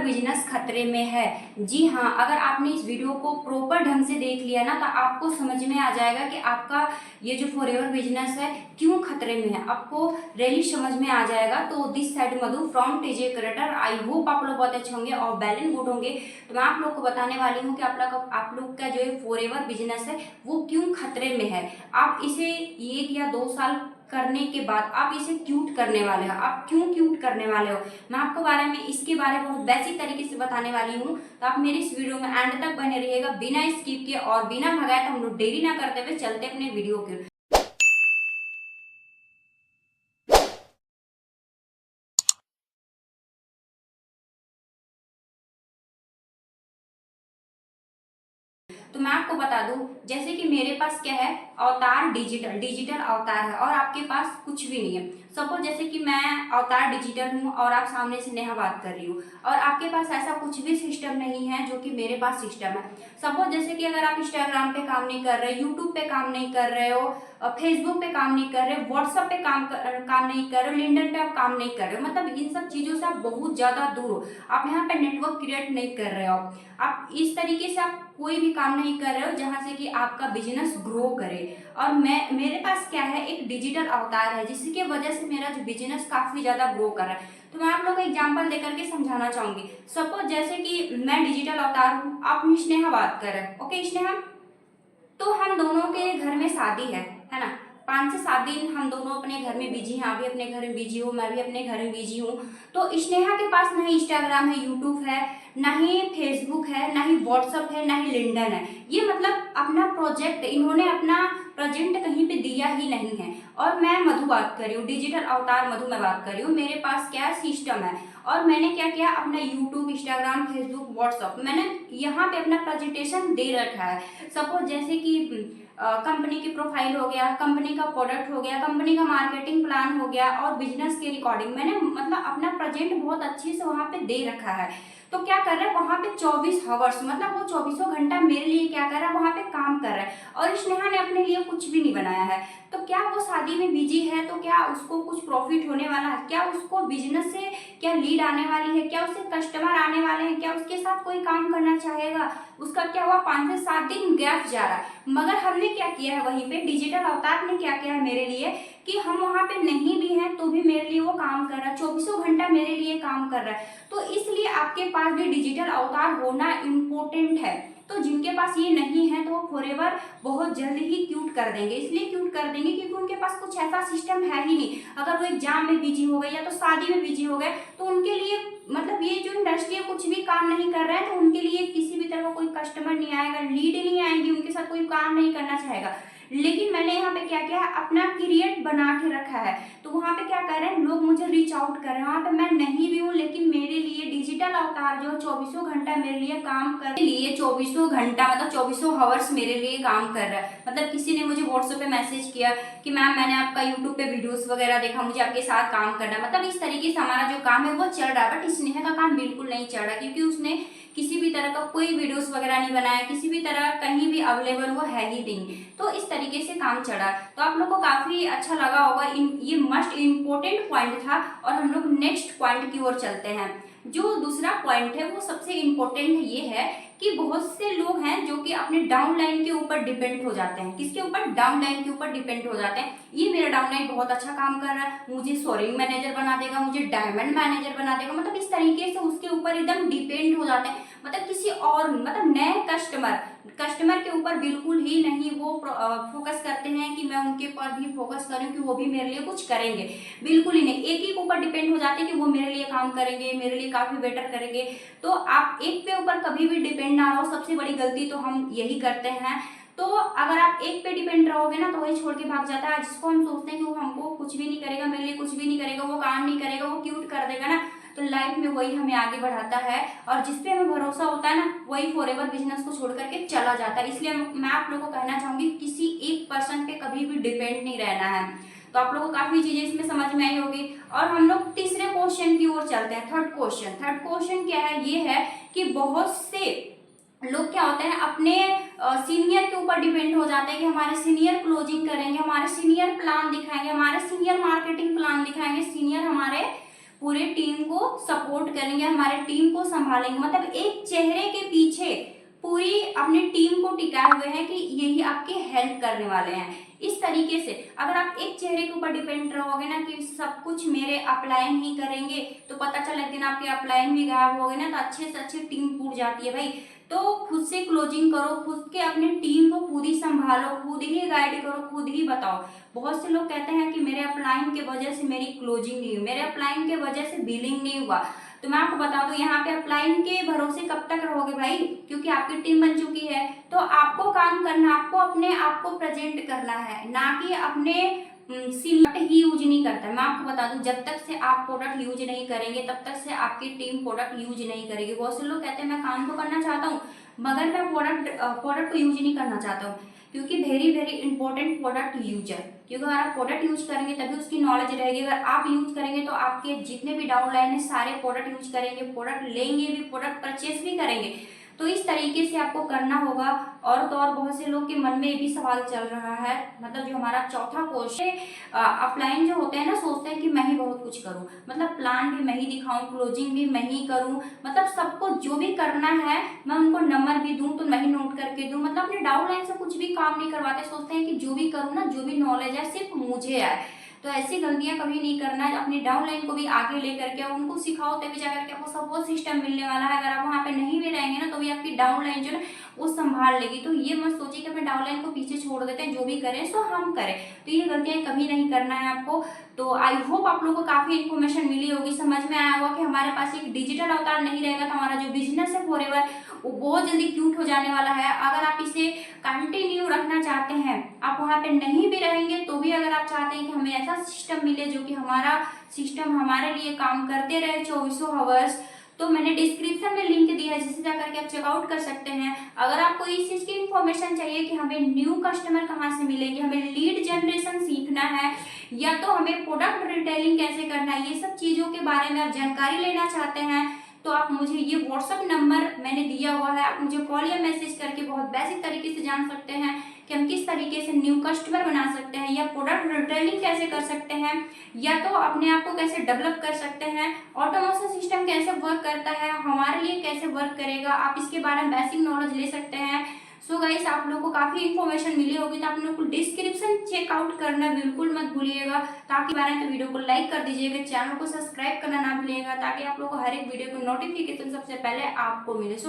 Business खतरे में है। जी हाँ, अगर आपने इस वीडियो को प्रॉपर ढंग से देख लिया ना तो आपको समझ में आ जाएगा कि आपका ये जो फॉरएवर बिजनेस है क्यों खतरे में है, आपको रियली समझ में आ जाएगा। तो this side Madhu from TJ creator. I hope आप लोग बहुत अच्छे होंगे और वेल एंड गुड होंगे। तो मैं आप लोग को बताने वाली हूँ कि आप लोग का जो फॉरएवर बिजनेस है वो क्यों खतरे में है। आप इसे 1 या 2 साल करने के बाद आप इसे क्यूट करने वाले हो। आप क्यों क्यूट करने वाले हो, मैं आपको इसके बारे में बहुत बेसिक तरीके से बताने वाली हूँ। तो आप मेरी इस वीडियो में एंड तक बने रहिएगा बिना स्किप के और बिना भगाए। तो हम लोग देरी ना करते हुए चलते अपने वीडियो के। तो मैं आपको बता दूं, जैसे कि मेरे पास क्या है, अवतार डिजिटल अवतार है और आपके पास कुछ भी नहीं है। सपोज जैसे कि मैं अवतार डिजिटल हूँ और आप सामने से नेहा बात कर रही हूँ और आपके पास ऐसा कुछ भी सिस्टम नहीं है जो कि मेरे पास सिस्टम है। सपोज जैसे कि अगर आप इंस्टाग्राम पे काम नहीं कर रहे, यूट्यूब पे काम नहीं कर रहे हो, फेसबुक पे काम नहीं कर रहे, व्हाट्सएप पे काम नहीं कर रहे हो, लिंक्डइन पे आप काम नहीं कर रहे हो, मतलब इन सब चीजों से आप बहुत ज्यादा दूर हो। आप यहाँ पे नेटवर्क क्रिएट नहीं कर रहे हो, आप इस तरीके से आप कोई भी काम नहीं कर रहे हो जहां से कि आपका बिजनेस ग्रो करे। और मेरे पास क्या है, एक डिजिटल अवतार है जिसकी वजह से मेरा जो बिजनेस काफी ज्यादा ग्रो कर रहा है। तो मैं आप लोगों को एग्जांपल देकर के समझाना चाहूंगी। सपोज जैसे कि मैं डिजिटल अवतार हूँ, आप स्नेहा बात कर रहे हैं। ओके स्नेहा, तो हम दोनों के घर में शादी है ना। 5 से 7 दिन हम दोनों अपने घर में बिजी हैं। आप भी अपने घर में बिजी हो, मैं भी अपने घर में बिजी हूँ। तो स्नेहा के पास ना ही इंस्टाग्राम है, यूट्यूब है, ना ही फेसबुक है, ना ही व्हाट्सएप है, ना ही लिंक्डइन है। ये मतलब अपना प्रोजेक्ट इन्होंने अपना प्रेजेंट कहीं पे दिया ही नहीं है। और मैं मधु बात कर रही हूँ, डिजिटल अवतार मधु मैं बात कर रही हूँ। मेरे पास क्या सिस्टम है और मैंने क्या किया, अपना यूट्यूब, इंस्टाग्राम, फेसबुक, व्हाट्सएप मैंने यहाँ पे अपना प्रेजेंटेशन दे रखा है। सपोज जैसे कि कंपनी की प्रोफाइल हो गया, कंपनी का प्रोडक्ट हो गया, कंपनी का मार्केटिंग प्लान हो गया और बिजनेस के रिकॉर्डिंग मैंने मतलब अपना प्रेजेंट बहुत अच्छे से वहाँ पे दे रखा है। तो क्या कर रहा है वहाँ पे 24 आवर्स, मतलब वो 24 घंटा मेरे लिए क्या कर रहा है, वहाँ पे काम कर रहा है। और स्नेहा ने अपने लिए कुछ भी नहीं बनाया है। तो क्या वो शादी में बिजी है तो क्या उसको कुछ प्रॉफिट होने वाला है, क्या उसको बिजनेस से क्या लीड आने वाली है, क्या उससे कस्टमर आने वाले हैं, क्या उसके साथ कोई काम करना चाहेगा, उसका क्या हुआ 5 से 7 दिन गैप जा रहा है। मगर हमने क्या किया है, वहीं पे डिजिटल अवतार ने क्या किया है मेरे लिए कि हम वहाँ पे नहीं भी हैं तो भी मेरे लिए वो काम कर रहा है, 24 घंटा मेरे लिए काम कर रहा है। तो इसलिए आपके पास भी डिजिटल अवतार होना इम्पोर्टेंट है। तो जिनके पास ये नहीं है तो वो फॉरएवर बहुत जल्द ही क्यूट कर देंगे। इसलिए क्यूट कर देंगे क्योंकि उनके पास कुछ ऐसा सिस्टम है ही नहीं। अगर वो एग्जाम में बिजी हो गए या तो शादी में बिजी हो गए तो उनके लिए मतलब ये जो इंडस्ट्री है कुछ भी काम नहीं कर रहा है तो उनके लिए किसी भी तरह का कोई कस्टमर नहीं आएगा, लीड नहीं आएगी, उनके साथ कोई काम नहीं करना चाहेगा। लेकिन मैंने यहाँ पे क्या किया, अपना क्रिएट बना के रखा है। तो वहाँ पे क्या कर रहे हैं लोग, मुझे रीच आउट कर रहे हैं। वहाँ पे मैं नहीं भी हूँ लेकिन मेरे लिए डिजिटल अवतार जो 24 घंटा मेरे लिए काम कर लिए, 24 घंटा मतलब 24 आवर्स मेरे लिए काम कर रहा है। मतलब किसी ने मुझे व्हाट्सएप पे मैसेज किया कि मैम मैंने आपका यूट्यूब पे वीडियोस वगैरह देखा, मुझे आपके साथ काम करना है। मतलब इस तरीके से हमारा जो काम है वो चल रहा है। बट स्नेहा का काम बिल्कुल नहीं चल रहा क्योंकि उसने किसी भी तरह का कोई वीडियोस वगैरह नहीं बनाया, किसी भी तरह कहीं भी अवेलेबल वो है ही नहीं। तो इस तरीके से काम चला। तो आप लोग को काफी अच्छा लगा होगा। ये मस्ट इम्पोर्टेंट पॉइंट था और हम लोग नेक्स्ट पॉइंट की ओर चलते हैं। जो दूसरा पॉइंट है वो सबसे इम्पोर्टेंट ये है कि बहुत से लोग हैं जो कि अपने डाउनलाइन के ऊपर डिपेंड हो जाते हैं। किसके ऊपर? डाउनलाइन के ऊपर डिपेंड हो जाते हैं। ये मेरा डाउनलाइन बहुत अच्छा काम कर रहा है, मुझे सोरिंग मैनेजर बना देगा, मुझे डायमंड मैनेजर बना देगा, मतलब इस तरीके से उसके ऊपर एकदम डिपेंड हो जाते हैं। मतलब किसी और मतलब नए कस्टमर के ऊपर बिल्कुल ही नहीं वो फोकस करते हैं कि मैं उनके पर भी फोकस करूं कि वो भी मेरे लिए कुछ करेंगे, बिल्कुल ही नहीं। एक ही के ऊपर डिपेंड हो जाते हैं कि वो मेरे लिए काम करेंगे, मेरे लिए काफी बेटर करेंगे। तो आप एक पे ऊपर कभी भी डिपेंड ना रहो, सबसे बड़ी गलती तो हम यही करते हैं। तो अगर आप एक पे डिपेंड रहोगे ना तो वही छोड़ के भाग जाता है। जिसको हम सोचते हैं कि वो हमको कुछ भी नहीं करेगा, मेरे लिए कुछ भी नहीं करेगा, वो काम नहीं करेगा, वो क्यूट कर देगा ना, तो लाइफ में वही हमें आगे बढ़ाता है। और जिसपे हमें भरोसा होता है ना वही फॉरएवर बिजनेस को छोड़ करके चला जाता है। इसलिए मैं आप लोगों को कहना चाहूंगी किसी एक पर्सन पे कभी भी डिपेंड नहीं रहना है। तो आप लोगों को काफी चीजें इसमें समझ में आई होगी। और हम लोग तीसरे क्वेश्चन की ओर चलते हैं। थर्ड क्वेश्चन क्या है, ये है कि बहुत से लोग क्या होते हैं अपने सीनियर के ऊपर डिपेंड हो जाते हैं कि हमारे सीनियर क्लोजिंग करेंगे, हमारे सीनियर प्लान दिखाएंगे, हमारे सीनियर मार्केटिंग प्लान दिखाएंगे, सीनियर हमारे पूरे टीम को सपोर्ट करेंगे, हमारे टीम को संभालेंगे। मतलब एक चेहरे के पीछे पूरी अपनी टीम को टिकाए हुए हैं कि यही आपकी हेल्प करने वाले हैं। इस तरीके से अगर आप एक चेहरे के ऊपर डिपेंड रहोगे ना कि सब कुछ मेरे अपलाइन ही करेंगे, तो पता चला एक दिन आपके अपलाइन भी गायब हो गए ना, तो अच्छे से अच्छी टीम टूट जाती है भाई। तो खुद से क्लोजिंग करो, खुद के अपनी टीम को खुद ही संभालो, खुद ही गाइड करो, खुद ही बताओ। बहुत से लोग कहते हैं कि मेरे अपलाइन के वजह से मेरी क्लोजिंग नहीं हुई, मेरे अपलाइन के वजह से बिलिंग नहीं हुआ। तो मैं आपको बता दूं, यहाँ पे अपलाइन के भरोसे कब तक रहोगे भाई, क्योंकि आपकी टीम बन चुकी है। तो आपको काम करना, आपको अपने आप को प्रेजेंट करना है, ना कि अपने सीनियर ही यूज नहीं करता है। मैं आपको बता दूं, जब तक से आप प्रोडक्ट यूज नहीं करेंगे तब तक से आपकी टीम प्रोडक्ट यूज नहीं करेगी। बहुत से लोग कहते हैं मैं काम तो करना चाहता हूँ मगर मैं प्रोडक्ट को यूज नहीं करना चाहता हूँ, क्योंकि very very important product use है। क्योंकि अगर आप प्रोडक्ट यूज करेंगे तभी उसकी नॉलेज रहेगी। अगर आप यूज करेंगे तो आपके जितने भी डाउनलाइन है सारे प्रोडक्ट यूज करेंगे, प्रोडक्ट लेंगे भी, प्रोडक्ट परचेस भी करेंगे। तो इस तरीके से आपको करना होगा। और तो और बहुत से लोग के मन में ये भी सवाल चल रहा है, मतलब जो हमारा चौथा क्वेश्चन है, अपलाइन जो होते हैं ना सोचते हैं कि मैं ही बहुत कुछ करूं, मतलब प्लान भी मैं ही दिखाऊं, क्लोजिंग भी मैं ही करूं, मतलब सबको जो भी करना है मैं उनको नंबर भी दूं तो मैं ही नोट करके दूं। मतलब अपने डाउनलाइन से कुछ भी काम नहीं करवाते, सोचते हैं कि जो भी करूं ना, जो भी नॉलेज है सिर्फ मुझे आए। तो ऐसी गलतियां कभी नहीं करना है। अपनी डाउनलाइन को भी आगे लेकर के उनको सिखाओ, तभी जाकर के आपको सपोर्ट सिस्टम मिलने वाला है। अगर आप वहाँ पे नहीं भी रहेंगे ना तो भी आपकी डाउनलाइन जो है वो संभाल लेगी। तो ये मत सोचिए कि अपने डाउनलाइन को पीछे छोड़ देते हैं, जो भी करें सो हम करें। तो ये गलतियां कभी नहीं करना है आपको। तो आई होप आप लोगों को काफी इन्फॉर्मेशन मिली होगी, समझ में आया होगा कि हमारे पास एक डिजिटल अवतार नहीं रहेगा तो हमारा जो बिजनेस है फॉरएवर वो बहुत जल्दी क्यूट हो जाने वाला है। अगर आप इसे कंटिन्यू रखना चाहते हैं, आप वहाँ पे नहीं भी रहेंगे तो भी अगर आप चाहते हैं कि हमें ऐसा सिस्टम मिले जो कि हमारा सिस्टम हमारे लिए काम करते रहे 24 आवर्स, तो मैंने डिस्क्रिप्शन में लिंक दिया है जिसे जाकर के आप चेकआउट कर सकते हैं। अगर आपको इस चीज की इन्फॉर्मेशन चाहिए कि हमें न्यू कस्टमर कहाँ से मिलेंगे, हमें लीड जनरेशन सीखना है, या तो हमें प्रोडक्ट रिटेलिंग कैसे करना है, ये सब चीजों के बारे में आप जानकारी लेना चाहते हैं, तो आप मुझे ये व्हाट्सअप नंबर मैंने दिया हुआ है, आप मुझे कॉल या मैसेज करके बहुत बेसिक तरीके से जान सकते हैं कि हम किस तरीके से न्यू कस्टमर बना सकते हैं, या प्रोडक्ट रिटेलिंग कैसे कर सकते हैं, या तो अपने आप को कैसे डेवलप कर सकते हैं, ऑटोमेशन सिस्टम कैसे वर्क करता है, हमारे लिए कैसे वर्क करेगा, आप इसके बारे में बेसिक नॉलेज ले सकते हैं। सो गाइस, आप लोगों को काफी इन्फॉर्मेशन मिली होगी, तो आप लोगों को डिस्क्रिप्शन चेकआउट करना बिल्कुल मत भूलिएगा। ताकि बारे तो वीडियो को लाइक कर दीजिएगा, चैनल को सब्सक्राइब करना ना भूलिएगा, ताकि आप लोगों को हर एक वीडियो को नोटिफिकेशन सबसे पहले आपको मिले।